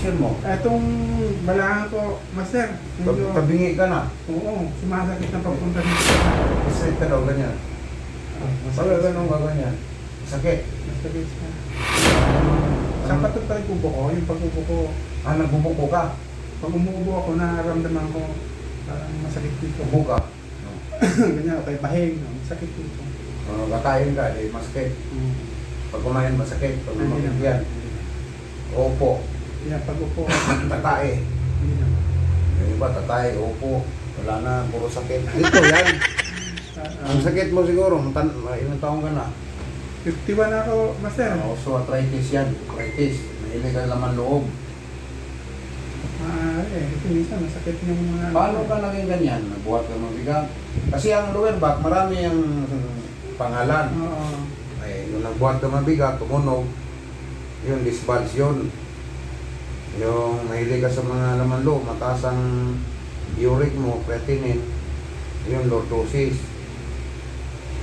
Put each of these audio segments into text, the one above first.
posisyon mo? Etong balangan ko, master. Medyo, Tabingi ka na. oo, sumasakit na papunta dito. Straight ka daw, ganyan. Pag ganun ka ganyan. Sakit. Masakit siya. Sa patot pa rin kubo ko, yung pag-ubo ko. Nagbubuko ka. Pag umuubo ako, nararamdaman ko parang masakit dito. Ubo ka. Ganyan, okay, bahing, masakit dito. Kakain ka, di masakit. Pag kumain, masakit. Pag lumagyan. Opo. Yan, pag-upo. Tatae. Hindi na. Yung iba, tatae, opo. Wala na, puro sakit. Dito, yan. Ang sakit mo siguro, ilang taong ka na? 51 ako, master. Osteoarthritis yan, arthritis. Mahilig ka laman loob. Ito minsan, masakit yung mga... Paano ka naging ganyan? Nagbuhat ka mabigat? Kasi ang lower back, marami ang pangalan. Oo. Yung nagbuhat ka mabigat, tumunog, yun, disbalance yun. Yung mahilig ka sa mga laman loob, mataas ang uric mo, creatinine, yun, lordosis.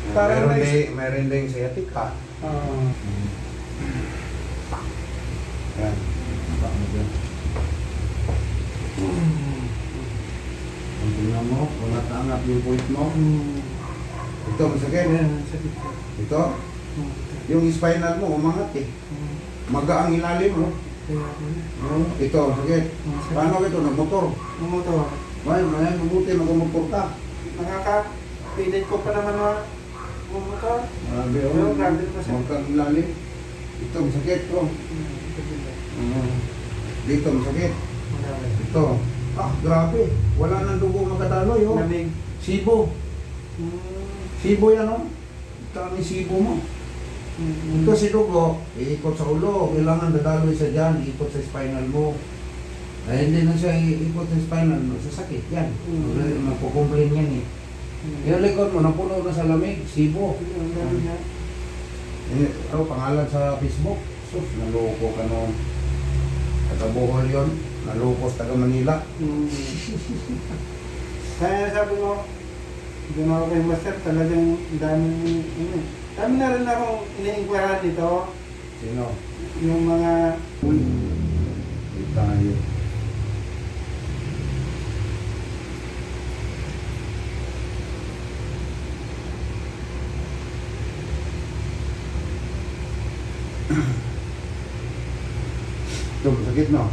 Parang Meron din sciatica. Oo. Yan. Ang tingnan mo, angat-angat yung puwit mo. Ito, masakit. Sakit ko. Ito, yung spinal mo, umangat eh. Maga ang ilalim mo. Kaya ako na. Ito, sakit. Paano ito? Nagmotor? Mamotor. Mabuti, nagmotor ka. Nakaka-pilit ko pa naman na mamotor. Grabe, Pero grabe pa siya. Huwag kang ilalim. Ito, masakit to. Dito, masakit. Ito. Grabe. Wala nang dugo magkadaloy, oh. Lamig. Sibo. Sibo yan, oh. Dami sibo mo. Ito si dugo, iikot sa ulo. Kailangan dadaloy sa dyan, iikot sa spinal mo. Ay, hindi na siya iikot sa spinal mo. Sasakit yan. Magkukumplain yan eh. Yung likod mo, napuno na sa lamig, sibo. Ano, pangalan sa Facebook? Sus, naloko ka noon. Taga Bohol yun. Nalukos taga Manila. Kaya sabi mo, doon ako kay Master, talagang daming, dami na rin akong iniingkwaran dito. Sino? Yung mga, Hindi tayo. Ito, sakit no?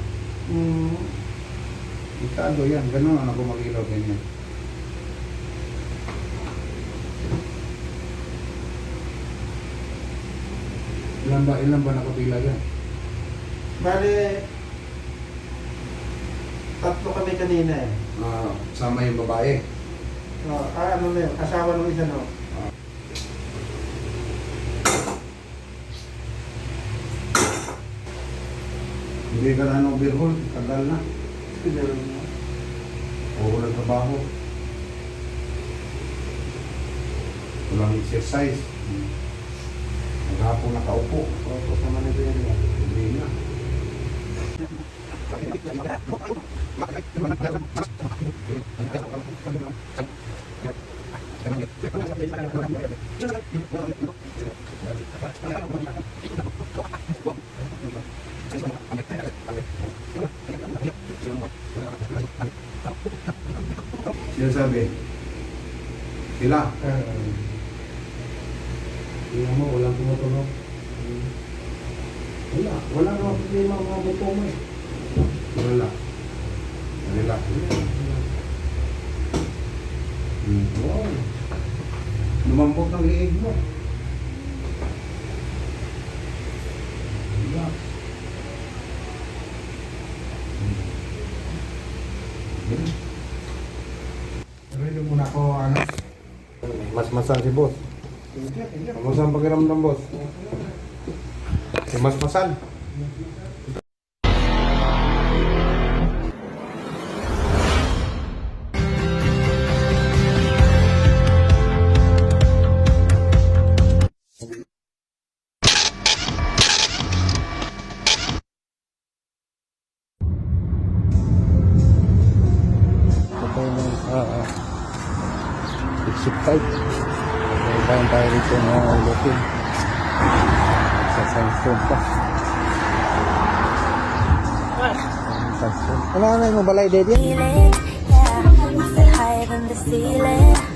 Itado yan, ganun ang ako mag-ilaw ganyan. Ilan ba nakapila yan? bali, tatlo kami kanina eh. Sama yung babae. Ano na yun, asawa ng isa no. Hindi ka na overhaul, tagal na. Siguro mo. Puro ng trabaho. Walang exercise. Maghapon nakaupo. Opo, sa Manila yan. Hindi na. Sino sabi? Sila. Tingnan mo, walang tumutunog. Wala naman problema ang mga buto mo eh. Wala. Relax. Wow. Lumambot ang liig mo. Relax. Pero muna ako, ano? Mas-masan si boss. Kamusta ang pakiramdam, boss? Si mas-masan. Exit 5. Bayan tayo rito ng ulotin. Sa sandstone pa. sasyon. Ano mo balay, Daddy? feeling, yeah. I feel higher than the ceiling.